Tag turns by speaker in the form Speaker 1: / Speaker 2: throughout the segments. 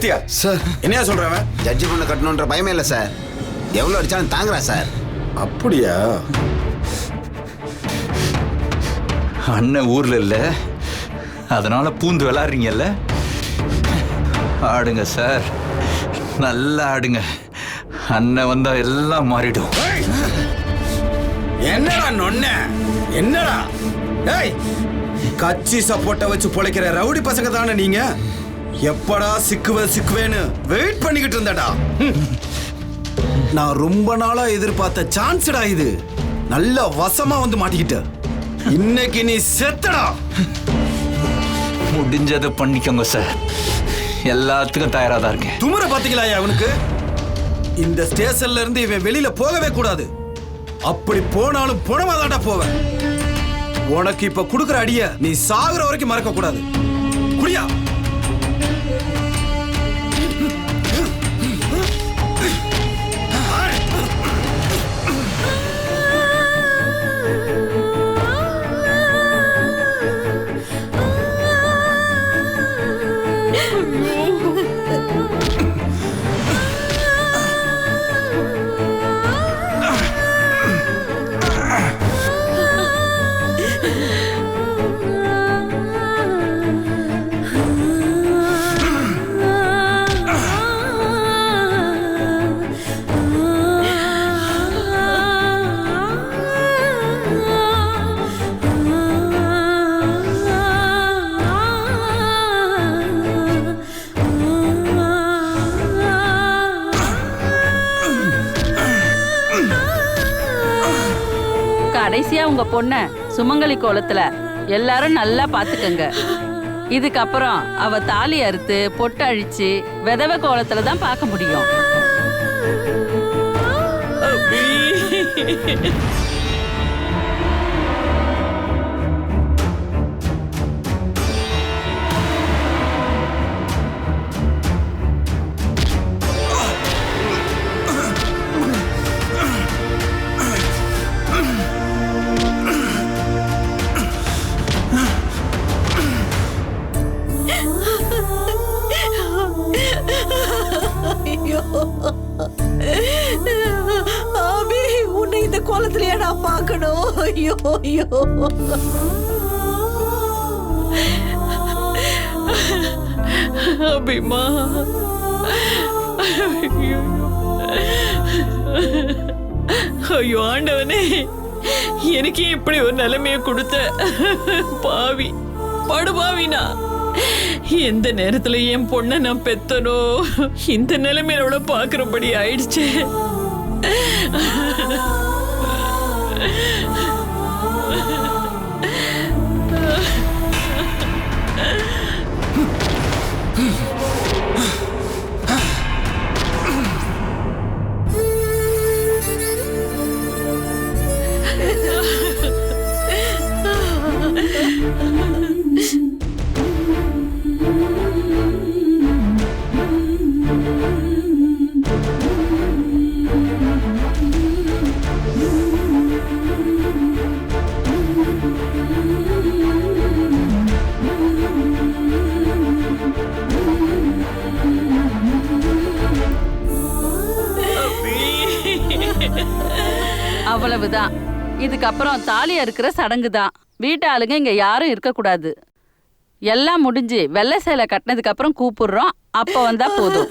Speaker 1: நிறுத்தியா
Speaker 2: சார்
Speaker 1: என்னையா சொல்றவன்?
Speaker 2: ஜட்ஜி பண்ண கட்டணுன்ற பயமே இல்லை சார். எவ்வளோ அடிச்சாலும் தாங்குறா சார்.
Speaker 1: அப்படியா?
Speaker 3: அண்ணன் ஊர்ல இல்ல, அதனால பூந்து விளாடுறீங்கல்ல. ஆடுங்க சார், நல்லா ஆடுங்க. அண்ணன் வந்தா எல்லாம் மாறிடும்.
Speaker 1: என்னடா நொன்ன? என்னடா? ஏய், கட்சி சப்போர்ட்டை வச்சு பொழைக்கிற ரவுடி பசங்க தானே நீங்க? எப்படா சிக்குவேன்னு வெயிட் பண்ணிக்கிட்டு இருந்தடா. நான் ரொம்ப நாளா எதிர்பார்த்த சான்ஸ்டா இது. நல்ல வசமா வந்து மாட்டிக்கிட்ட. இன்னைக்கு நீ செத்தடா.
Speaker 3: முடிஞ்சதை பண்ணிக்கோங்க சார், எல்லாத்துக்கும் தயாரா தான் இருக்கேன்.
Speaker 1: துமர பாத்தீங்களா அவனுக்கு? இந்த ஸ்டேஷன்ல இருந்து இவன் வெளியில போகவே கூடாது. அப்படி போனாலும் புனமாதான்டா போவேன். உனக்கு இப்ப குடுக்குற அடிய நீ சாகுற வரைக்கும் மறக்க கூடாது. குடியா?
Speaker 4: கடைசியா உங்க பொண்ண சுமங்கலி கோலத்துல எல்லாரும் நல்லா பாத்துக்கங்க. இதுக்கப்புறம் அவ தாலி அறுத்து பொட்டு அழிச்சு விதவை கோலத்துல தான் பார்க்க முடியும்.
Speaker 5: அபி, உன்னை இந்த கோலத்திலேயே நான் பார்க்கணும். ஐயோ ஐயோ.
Speaker 6: அபிமா, ஐயோ ஆண்டவனே, எனக்கு இப்படி ஒரு நிலைமைய கொடுத்த பாவி, படுபாவினா. எந்த நேரத்துல என் பொண்ண நான் பெத்தனோ இந்த நிலைமையில பாக்குறபடி ஆயிடுச்சு.
Speaker 4: அவ்வளவுதான். இதுக்கப்புறம் தாலி அறுக்கிற சடங்கு தான். வீட்டு ஆளுங்க இங்க யாரும் இருக்கக்கூடாது. எல்லாம் முடிஞ்சு வெள்ளை சேலை கட்டினதுக்கு அப்புறம் கூப்பிடுறோம், அப்ப வந்தா போதும்.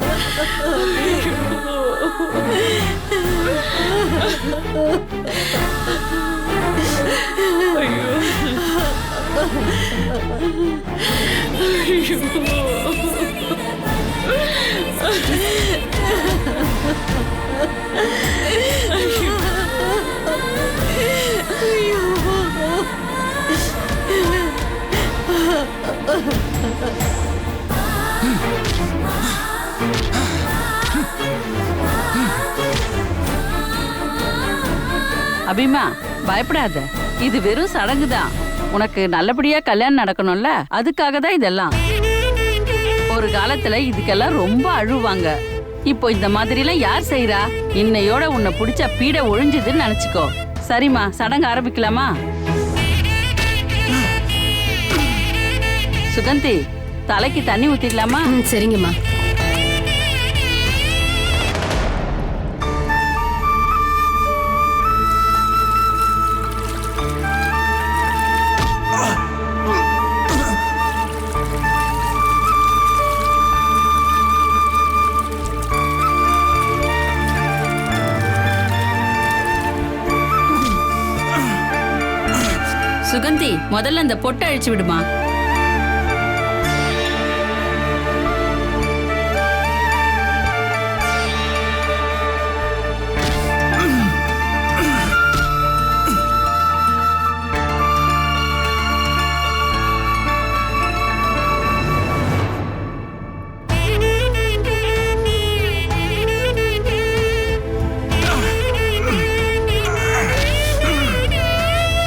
Speaker 4: அபிமா, பயப்படாத. இது வெறும் சடங்கு தான். உனக்கு நல்லபடியா கல்யாணம் நடக்கணும்ல, அதுக்காக தான் இதெல்லாம். ஒரு காலத்துல இதுக்கெல்லாம் ரொம்ப அழுவாங்க. இப்போ இந்த மாதிரிலாம் யார் செய்யறா? இன்னையோட உன்னை பிடிச்ச பீட ஒழிஞ்சுதுன்னு நினைச்சுக்கோ. சரிம்மா, சடங்கு ஆரம்பிக்கலாமா? சுகந்தி, தலைக்கு தண்ணி ஊத்திடலாமா?
Speaker 7: சரிங்கம்மா.
Speaker 4: சுகந்தி முதல்ல இந்த பொட்டை அழிச்சு விடுமா.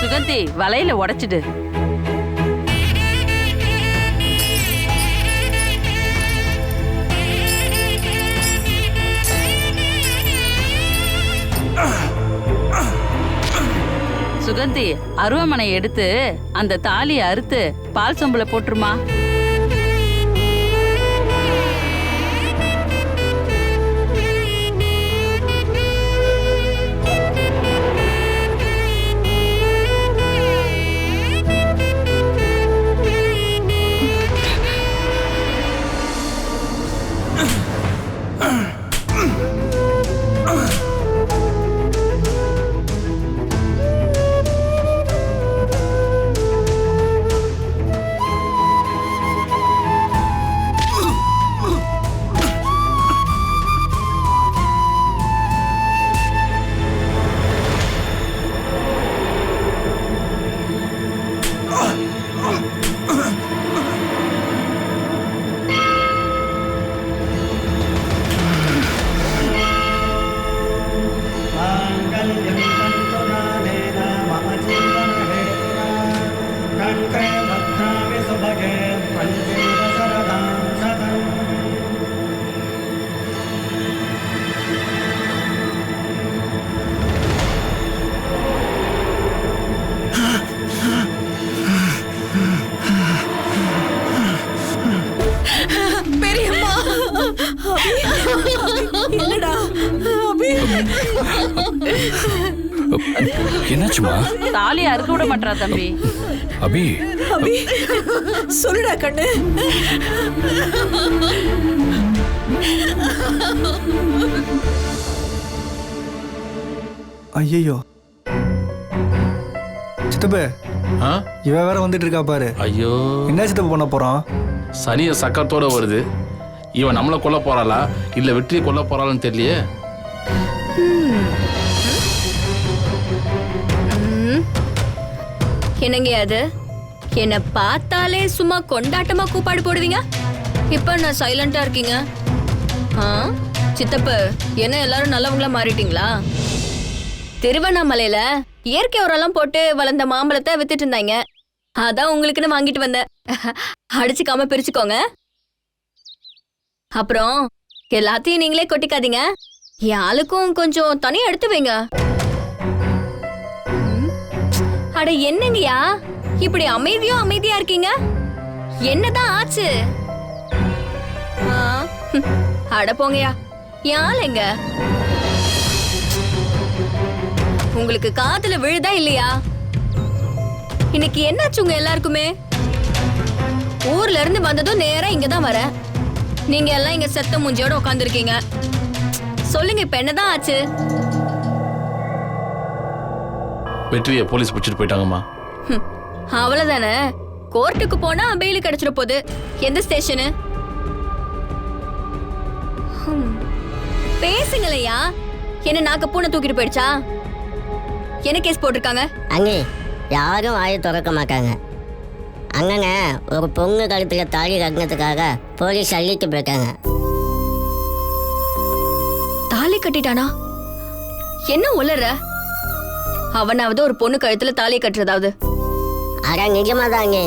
Speaker 4: சுகந்தி வலையில உடைச்சிடு. சுகந்தி அருவாமனை எடுத்து அந்த தாலியை அறுத்து பால் சொம்புல போட்டுருமா.
Speaker 5: பெரியம்மா, என்னடா அபி?
Speaker 7: என்னாச்சுமா?
Speaker 4: தாலியை அறுக்க விட மாட்டா தம்பி.
Speaker 7: அபி
Speaker 5: அபி சொல்லுடா கண்ணு.
Speaker 8: ஐயோ சித்தப்பு, இவன் வேற வந்துட்டு இருக்கா பாரு.
Speaker 9: ஐயோ,
Speaker 8: என்ன சித்தப்பு பண்ண போறான்?
Speaker 9: சனிய சக்கரத்தோட வருது. இவன் நம்மளை கொல்ல போறாளா இல்ல வெற்றியை கொல்ல போறாளான்னு தெரியலையே.
Speaker 10: என்னங்க அது? என்ன பார்த்தாலே சும்மா கொண்டாட்டமா கூப்பாடு போடுவீங்க. இப்ப நான் சைலண்டா இருக்கீங்க. சித்தப்பு, என்ன எல்லாரும் நல்லவங்களா மாறிட்டீங்களா? திருவண்ணாமலையில இயற்கை உரம்லாம் போட்டு வளர்ந்த மாம்பழத்தை வித்துட்டு இருந்தாங்க. அதான் உங்களுக்குன்னு வாங்கிட்டு வந்தேன். அடிச்சுக்காம பிரிச்சுக்கோங்க. அப்புறம் எல்லாத்தையும் நீங்களே கொட்டிக்காதீங்க. என் ஆளுக்கும் கொஞ்சம் தனியா எடுத்து வைங்க. அட என்னங்கயா இப்படி அமைதியா இருக்கீங்க? என்னதான் ஆச்சு? அட போங்கயா, யார் எங்க? உங்களுக்கு காதுல விழுதா இல்லையா? இன்னைக்கு என்னாச்சு உங்க எல்லாருக்குமே? ஊர்ல இருந்து வந்ததும் நேரா இங்கதான் வர. நீங்க எல்லாம் இங்க செத்த மூஞ்சியோட உட்காந்துருக்கீங்க. சொல்லுங்க, இப்ப என்னதான் ஆச்சு?
Speaker 9: வெற்றியை போலீஸ் பிடிச்சிட்டு போயிட்டாங்கம்மா.
Speaker 10: அவ்வளவுதானே? கோர்ட்டுக்கு போனா பெயில் கிடைச்சிட போகுது. எந்த ஸ்டேஷனு? பேசுங்களையா. என்ன நாக்க பூனை தூக்கிட்டு போயிடுச்சா? என்ன கேஸ் போட்டிருக்காங்க?
Speaker 11: அங்கே யாரும் வாயை திறக்க மாட்டாங்க. அங்கங்க ஒரு பொண்ணு கழுத்துல தாலி கட்டினதுக்காக போலீஸ் அள்ளிட்டு போயிட்டாங்க.
Speaker 10: தாலி கட்டிட்டானா? என்ன உளற? அவனாவது ஒரு பொண்ணு கழுத்துல தாலி கட்டுறதாவது?
Speaker 11: அட நிஜமாதாங்க.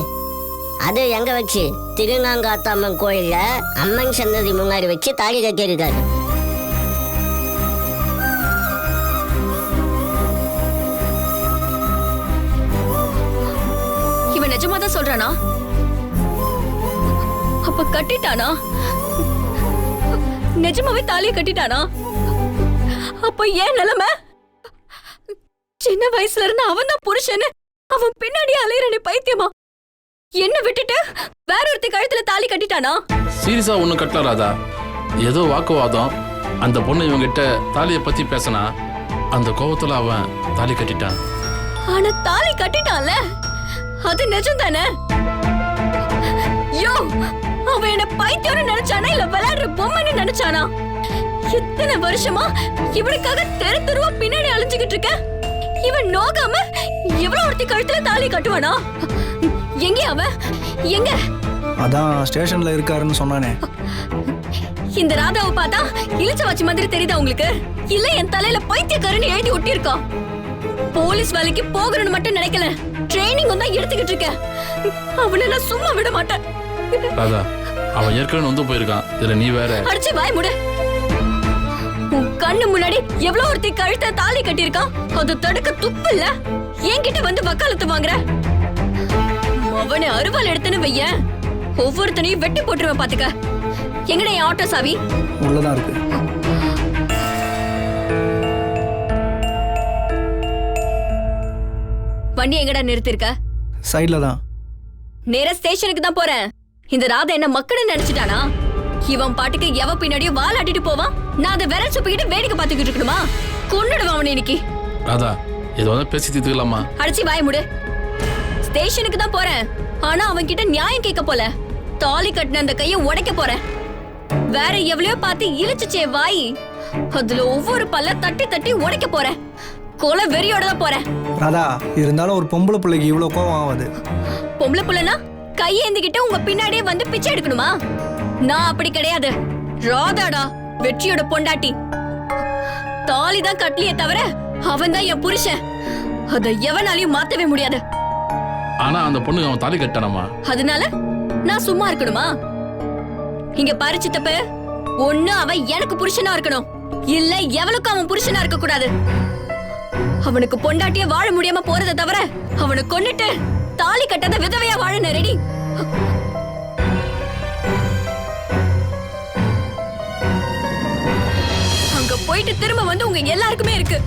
Speaker 11: அது எங்க வச்சு? திருநாங்காத்தம்மன் கோயில்ல அம்மன் சன்னதி முன்னாடி வச்சு தாலி கட்டியிருக்காரு.
Speaker 10: இவன் நிஜமாதான் சொல்றானா? அப்ப கட்டிட்டானா? நிஜமாவே தாலியை கட்டிட்டானா? அப்ப ஏன் நிலைமை? சின்ன வயசுல இருந்து அவன் தான் புருஷன். அவன் பின்னாடி அலையறனே பைத்தியமா? என்ன விட்டுட்டு வேற ஒருத்தி கழுத்துல தாலி கட்டிட்டானா?
Speaker 9: சீரியஸா ஒண்ணும் கட்டல ராதா. ஏதோ வாக்குவாதம். அந்த பொண்ணு இவங்கிட்ட தாலியை பத்தி பேசினா அந்த கோபத்துல அவன் தாலி கட்டிட்டான்.
Speaker 10: ஆனா தாலி கட்டிட்டான்ல, அது நிஜம் தானே? யோ, அவன் என்ன பைத்தியம்னு நினைச்சானா இல்ல விளையாடுற பொம்மைன்னு நினைச்சானா? எத்தனை வருஷமா இவனுக்காக தெரு தெருவா பின்னாடி அலைஞ்சுகிட்டு இருக்க. இவன் நோகாம எவ்வளவு ஒருத்தி கழுத்துல தாலி கட்டுவானா? எங்க அவன்? எங்க?
Speaker 8: அதான் ஸ்டேஷன்ல இருக்காருன்னு சொன்னானே.
Speaker 10: இந்த ராதாவை பார்த்தா இழிச்ச வச்சு மாதிரி தெரியுதா உங்களுக்கு? இல்ல என் தலையில பைத்தியக்காரன்னு எழுதி ஒட்டி இருக்கா? போலீஸ் வேலைக்கு போகணும்னு மட்டும் நினைக்கல, ட்ரைனிங் தான் எடுத்துக்கிட்டு இருக்க. அவனை நான் சும்மா விட மாட்டேன்.
Speaker 9: ராதா, அவன் ஏற்கனவே வந்து போயிருக்கான், இதுல நீ வேற.
Speaker 10: அடிச்சு வாய் மூடு. உன் கண்ணு முன்னாடி எவ்வளவு ஒருத்தி கழுத்த தாலி கட்டியிருக்கான், அது தடுக்க துப்பு இல்ல. என்கிட்ட வந்து வக்காலத்து வாங்குற. அவனை அருவாள் எடுத்துன்னு வைய, ஒவ்வொருத்தனையும் வெட்டி போட்டுருவேன் பாத்துக்க. எங்கடா என் ஆட்டோ சாவி?
Speaker 8: உள்ளதான் இருக்கு.
Speaker 10: வண்டி எங்கடா நிறுத்திருக்க?
Speaker 8: சைட்ல தான்.
Speaker 10: நேரா ஸ்டேஷனுக்கு தான் போறேன். இந்த ராதா என்ன மக்கள்னு நினைச்சிட்டானா? இவன் பாட்டுக்கு எவ பின்னாடியும் வால் ஆட்டிட்டு போவான், நான் அதை விரல் சுப்பிக்கிட்டு வேடிக்கை பார்த்துக்கிட்டு இருக்கணுமா? கொன்னுடுவான் அவனை இன்னைக்கு.
Speaker 9: ராதா, இது வந்து பேசி தீர்த்துக்கலாமா?
Speaker 10: அடிச்சு வாய் மூடு. ஸ்டேஷனுக்கு தான் போறேன், ஆனா அவன் கிட்ட நியாயம் கேட்க போல. தாலி கட்டின அந்த கையை உடைக்க போறேன். வேற எவ்வளவு பார்த்து இழிச்சுச்சே வாய், அதுல ஒவ்வொரு பல்ல தட்டி தட்டி உடைக்க போறேன். கொலை வெறியோட தான் போறேன்.
Speaker 8: ராதா, இருந்தாலும் ஒரு பொம்பளை பிள்ளைக்கு இவ்வளவு கோவம் ஆகுது.
Speaker 10: பொம்பளை புள்ளனா கையேந்திக்கிட்டு உங்க பின்னாடியே வந்து பிச்சை எடுக்கணுமா? நான் அப்படி கிடையாது. ராதாடா வெற்றியோட பொண்டாட்டி. தாலி தான் கட்டலியே தவிர அவன் தான் என் புருஷன். அதை எவனாலையும் மாத்தவே முடியாது.
Speaker 9: ஆனா அந்த பொண்ணுக்கு அவன் தாலி கட்டானமா?
Speaker 10: அதனால நான் சும்மா இருக்கணுமா? இங்க பாரு சித்தப்ப, ஒண்ணு அவன் எனக்கு புருஷனா இருக்கணும், இல்ல எவளுக்கும் அவன் புருஷனா இருக்க கூடாது. அவனுக்கு பொண்டாட்டிய வாழ முடியாம போறதை தவிர அவனை கொன்னுட்டு தாலி கட்டாத விதவையா வாழ ரெடி. அங்க போயிட்டு திரும்ப வந்து உங்க எல்லாருக்குமே இருக்கு.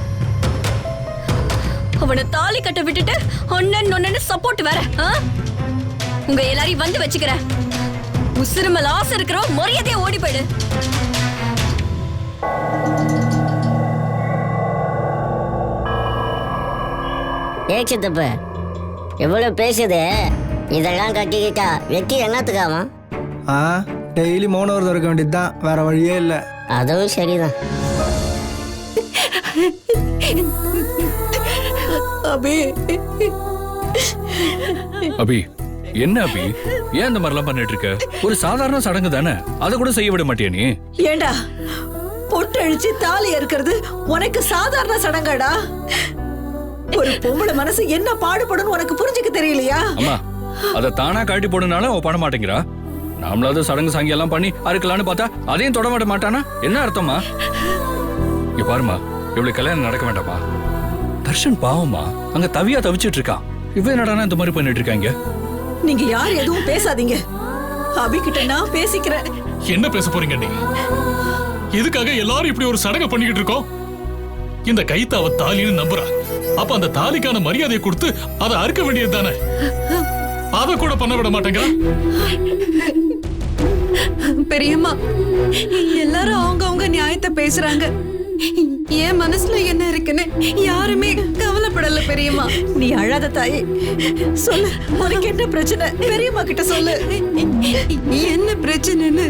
Speaker 10: அவனை தாலி கட்ட விட்டுட்டு ஒன்னு ஒன்னு சப்போர்ட் வேற. உங்க எல்லாரையும் வந்து வச்சுக்கிற. உசுருமல ஆசை இருக்கிறோம், மரியாதையா ஓடி போயிடு.
Speaker 11: சித்தப்ப எவ்வளவு பேசுது, இதெல்லாம் கட்டிக்கிட்டா வெட்டி என்னத்துக்காமா?
Speaker 8: டெய்லி மௌன விரதம் இருக்க வேண்டியதுதான், வேற வழியே இல்லை.
Speaker 11: அதுவும் சரிதான்.
Speaker 5: அபி,
Speaker 7: அபி என்ன அபி, ஏன் இந்த மாதிரிலாம் பண்ணிட்டு இருக்க? ஒரு சாதாரண சடங்கு தானே, அதை கூட செய்ய விட மாட்டியா நீ?
Speaker 5: ஏண்டா பொட்டு அழிச்சு தாலி இருக்கிறது உனக்கு சாதாரண சடங்காடா? ஒரு பொம்பளை மனசு என்ன பாடுபடும் உனக்கு புரிஞ்சுக்க தெரியலையா?
Speaker 7: அம்மா, அதை தானா கழட்டி போடுனாலும் அவ பண்ண மாட்டேங்கிறா. நாமளாவது சடங்கு சாங்கி எல்லாம் பண்ணி அறுக்கலான்னு பார்த்தா அதையும் தொட மாட்ட மாட்டானா? என்ன அர்த்தமா? இங்க பாருமா, இவளுக்கு கல்யாணம் நடக்க வேண்டாமா? தர்ஷன் பாவமா அங்க தவியா தவிச்சிட்டு இருக்கான். இவ என்னடானா இந்த மாதிரி பண்ணிட்டு இருக்காங்க.
Speaker 5: நீங்க யார் எதுவும் பேசாதீங்க. அபிகிட்ட நான் பேசிக்கிறேன்.
Speaker 12: என்ன பேச போறீங்க நீ? எதுக்காக எல்லாரும் இப்படி ஒரு சடங்கை பண்ணிக்கிட்டு இருக்கோம்? இந்த கைத்த அவ தாலின்னு நம்புறா. அப்ப அந்த தாலிக்கான மரியாதையை கொடுத்து அதை அறுக்க வேண்டியது தானே? அதை கூட பண்ண விட மாட்டேங்கிறா.
Speaker 6: பெரியம்மா, எல்லாரும் அவங்க நியாயத்தை பேசுறாங்க. என் மனசுல என்ன இருக்குன்னு யாருமே கவலைப்படல பெரியம்மா.
Speaker 5: நீ அழாத தாயே, சொல்லு, உனக்கு என்ன பிரச்சனை? பெரியம்மா கிட்ட சொல்லு.
Speaker 6: என்ன பிரச்சனைன்னு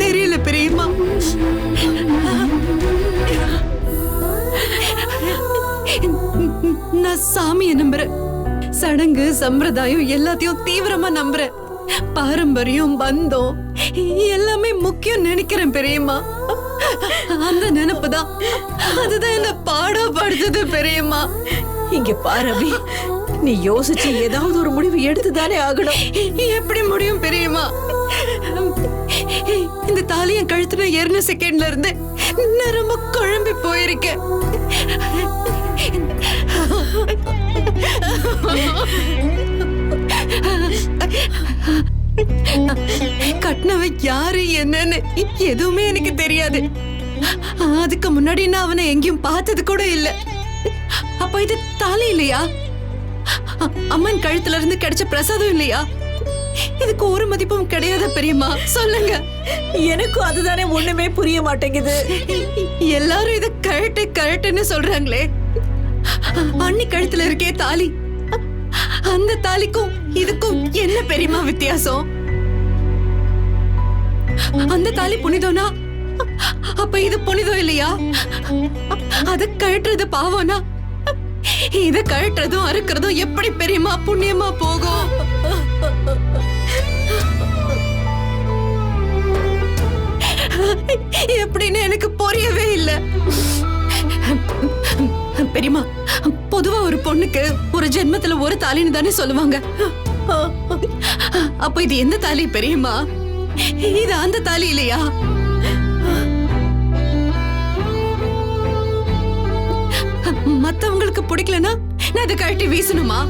Speaker 6: தெரியல பெரியம்மா. நான் சாமியை நம்புறேன், சடங்கு சம்பிரதாயம் எல்லாத்தையும் தீவிரமா நம்புறேன். பாரம்பரியம் பந்தம் எல்லாமே முக்கியம் நினைக்கிறேன் பெரியம்மா. அந்த நினைப்புதான், அதுதான் என்ன பாடப்படுத்துது பெரியம்மா.
Speaker 5: இங்க பாரு அபி, நீ யோசிச்சு ஏதாவது ஒரு முடிவு எடுத்துதானே ஆகணும்.
Speaker 6: எப்படி முடியும் பெரியம்மா? இந்த தாலிய கழுத்துல ஏறின செகண்ட்ல இருந்து நான் ரொம்ப குழம்பி போயிருக்கேன். கட்டினவன் யாரு என்னன்னு எதுவுமே எனக்கு தெரியாது. அதுக்கு முன்னாடி நான் அவனை எங்கேயும் பார்த்தது கூட இல்ல. அப்ப இது தாலி இல்லையா? அம்மன் கழுத்துல இருந்து கிடைச்ச பிரசாதம் இல்லையா? இதுக்கு ஒரு மதிப்பும் கிடையாது பெரியம்மா. சொல்லுங்க.
Speaker 5: எனக்கும் அதுதானே ஒண்ணுமே புரிய மாட்டேங்குது.
Speaker 6: எல்லாரும் இத கழட்டுன்னு சொல்றாங்களே. அண்ணி கழுத்துல இருக்கே தாலி, அந்த தாலிக்கும் இதுக்கும் என்ன பெரியமா வித்தியாசம்? அந்த தாலி புனிதம்னா அப்ப இது புனிதம் இல்லையா? அத கழட்டுறது பாவம்னா இத கழட்டுறதும் அறுக்கிறதும் எப்படி பெரியமா புண்ணியமா போகும்? எப்படின்னு எனக்கு புரியவே இல்லை. பெரியமா, பொதுவா ஒரு பொண்ணுக்கு ஒரு ஜென்மத்துல ஒரு தாலின்னு தானே சொல்லுவாங்க. அப்ப இது எந்த தாலி பெரியமா? இது அந்த தாலி இல்லையா? மத்தவங்களுக்கு பிடிக்கலனா நான் இதை கழட்டி வீசணுமா?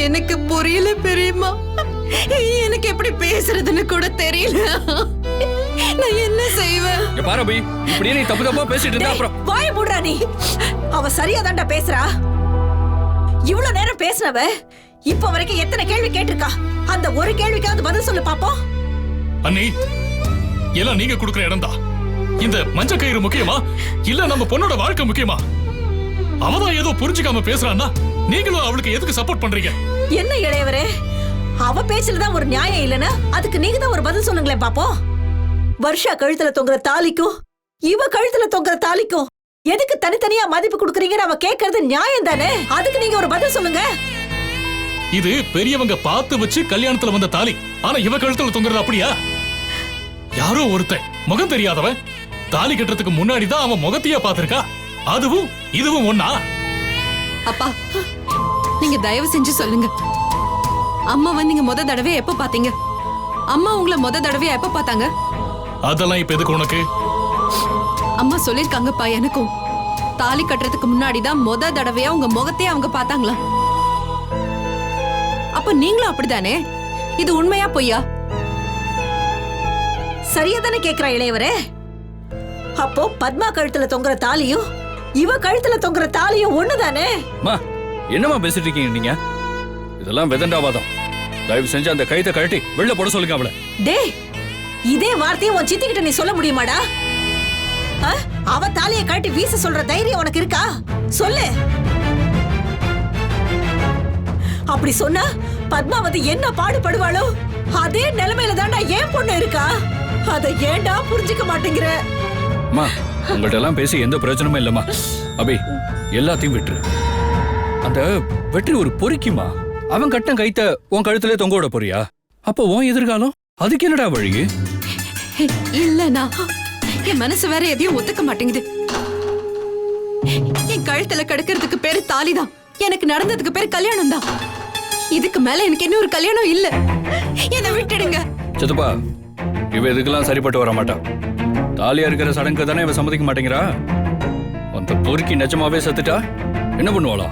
Speaker 6: எனக்கு புரியல பெரியமா. எனக்கு எப்படி பேசுறதுன்னு கூட தெரியல. நான் என்ன செய்வேன்?
Speaker 7: பாரு அபி, இப்படியே நீ தப்பு தப்பா பேசிட்டு இருந்தா அப்புறம்
Speaker 5: வாய மூடுறா நீ. அவ சரியா தான்டா பேசுறா. இவ்வளவு நேரம் பேசினவ இப்ப வரைக்கும் எத்தனை கேள்வி கேட்டிருக்கா? அந்த ஒரு கேள்விக்காவது பதில் சொல்லு பாப்போம்.
Speaker 12: அண்ணி, எல்லாம் நீங்க கொடுக்கிற இடம் தான். இந்த மஞ்ச கயிறு முக்கியமா இல்ல நம்ம பொண்ணோட வாழ்க்கை முக்கியமா? அவதான் ஏதோ புரிஞ்சுக்காம பேசுறான்னா நீங்களும் அவளுக்கு எதுக்கு சப்போர்ட் பண்றீங்க?
Speaker 5: என்ன இளையவரே, அவ பேச்சுலதான் ஒரு நியாயம் இல்லைன்னா அதுக்கு நீங்க தான் ஒரு பதில் சொல்லுங்களேன் பாப்போம். வருஷா கழுத்துல தொங்குற தாலிக்கும் இவ கழுத்துல தொங்குற தாலிக்கும் எதுக்கு தனித்தனியா மதிப்பு கொடுக்கறீங்கன்னு அவ கேக்குறது நியாயம் தானே? அதுக்கு நீங்க ஒரு பதில் சொல்லுங்க.
Speaker 12: இது பெரியவங்க பார்த்து வச்சு கல்யாணத்துல வந்த தாலி. ஆனா இவ கழுத்துல தொங்குறது அப்படியா? யாரோ ஒருத்தன் முகம் தெரியாதவன் தாலி கட்டுறதுக்கு முன்னாடி தான் அவன் முகத்தையே பார்த்திருக்கா. அதுவும் இதுவும் ஒண்ணா?
Speaker 6: அப்பா, நீங்க தயவு செஞ்சு சொல்லுங்க. அம்மாவை நீங்க முத தடவை எப்ப பாத்தீங்க? அம்மா உங்களை முத தடவை எப்ப பார்த்தாங்க?
Speaker 12: அதெல்லாம் இப்ப எதுக்கு உனக்கு?
Speaker 6: அம்மா சொல்லிருக்காங்கப்பா எனக்கும். தாலி கட்டுறதுக்கு முன்னாடி தான் முத தடவையா உங்க முகத்தையே அவங்க பார்த்தாங்களா? அப்ப நீங்களும் அப்படிதானே? இது உண்மையா பொய்யா?
Speaker 5: சரியா தானே கேக்குறா இளையவரே. அப்போ பத்மா கழுத்துல தொங்குற தாலியும் இவ கழுத்துல தொங்குற தாலியும் ஒண்ணுதானே?
Speaker 7: அம்மா, என்னம்மா பேசிட்டு இருக்கீங்க நீங்க? இதெல்லாம் வெதண்டாவாதம். தயவு செஞ்சு அந்த கைத்தை கழட்டி வெளில போட சொல்லுங்க அவளை.
Speaker 5: டேய், இதே வார்த்தையை உன் சித்திக்கிட்ட நீ சொல்ல முடியுமாடா? அவ தாலியை கழட்டி வீச சொல்ற தைரியம் உனக்கு இருக்கா? சொல்லு. அப்படி சொன்னா பத்மாவதி என்ன பாடுபடுவாளோ அதே நிலைமையில தான்டா ஏன் பொண்ணு இருக்கா. அதை ஏன்டா புரிஞ்சுக்க மாட்டேங்கிற?
Speaker 7: அம்மா, உங்கள்ட்ட எல்லாம் பேசி எந்த பிரயோஜனமும் இல்லம்மா. அபி, எல்லாத்தையும் விட்டுரு. அந்த வெற்றி ஒரு பொறுக்கிமா. அவன் கட்டின கைத்த உன் கழுத்துல தொங்க விட போறியா? அப்போ உன் எதிர்காலம் அதுக்கு என்னடா வழி?
Speaker 6: இல்லனா என் மனசு வேற எதையும் ஒத்துக்க மாட்டேங்குது. என் கழுத்துல கிடக்கிறதுக்கு பேரு தாலிதான். எனக்கு நடந்ததுக்கு பேரு கல்யாணம் தான். இதுக்கு மேல எனக்கு இன்னொரு கல்யாணம் இல்ல. என்னை விட்டுடுங்க.
Speaker 7: சித்தப்பா, இவ இதுக்கெல்லாம் சரிப்பட்டு வர மாட்டா. தாலியா இருக்கிற சடங்கு தானே இவ சம்மதிக்க மாட்டேங்கிறா. அந்த பொறுக்கி நிஜமாவே செத்துட்டா என்ன பண்ணுவாளா?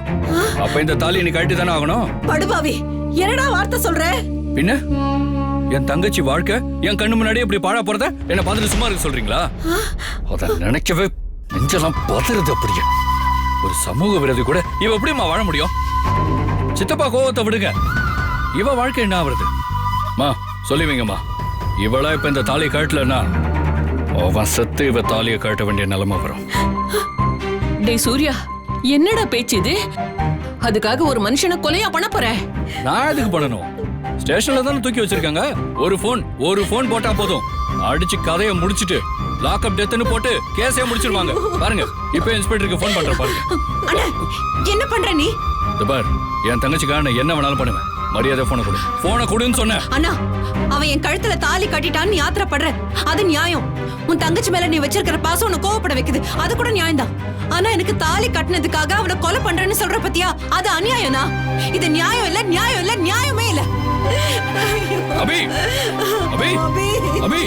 Speaker 7: அப்ப இந்த தாலியை நீ கழட்டி தானே ஆகணும்.
Speaker 5: படுபாவி, என்னடா வார்த்தை சொல்ற?
Speaker 7: பின்ன என் தங்கச்சி வாழ்க்கை என் கண்ணு முன்னாடி இப்படி பாழா போறத என்ன பார்த்துட்டு சும்மா இருக்க சொல்றீங்களா? அத நினைக்கவே நெஞ்செல்லாம் பதறுது. அப்படியே ஒரு சமூக விரோதி கூட இவ எப்படிமா வாழ முடியும்? சித்தப்பா கோவத்தை விடுங்க. இவ வாழ்க்கை என்ன ஆகுறது? மா, சொல்லுவீங்கம்மா. இவளா இப்ப இந்த தாலியை கழட்டலன்னா அவன் செத்து இவ தாலியை கழட்ட வேண்டிய நிலைமை வரும்.
Speaker 13: டேய் சூர்யா, என்னடா பேச்சு இது? அதுக்காக ஒரு மனுஷனை கொலையா பண்ண போற?
Speaker 7: நான் எதுக்கு பண்ணணும்? ஸ்டேஷன்ல தானே தூக்கி வச்சிருக்காங்க. ஒரு போன் போட்டா போதும். அடிச்சு கதையை முடிச்சிட்டு லாக்அப் டெத்னு போட்டு கேஸே முடிச்சிருவாங்க. பாருங்க, இப்போ இன்ஸ்பெக்டருக்கு போன் பண்ற பாருங்க.
Speaker 6: அண்ணா, என்ன பண்ற நீ?
Speaker 7: பார், என் தங்கச்சிக்காக என்ன வேணாலும் பண்ணுவேன். மரியாதை போனை கொடு. போனை கொடுன்னு சொன்ன.
Speaker 6: அண்ணா, அவன் என் கழுத்துல தாலி கட்டிட்டான்னு யாத்திரப்படுற, அது நியாயம். உன் தங்கச்சி மேல நீ வச்சிருக்கிற பாசம் உன்னை கோவப்பட வைக்குது, அது கூட நியாயம் தான். ஆனா எனக்கு தாலி கட்டினதுக்காக அவனை கொலை பண்றேன்னு சொல்ற பத்தியா, அது அநியாயம்னா? இது நியாயம் இல்ல, நியாயம் இல்ல, நியாயமே இல்ல.
Speaker 7: அபி, அபி, அபி.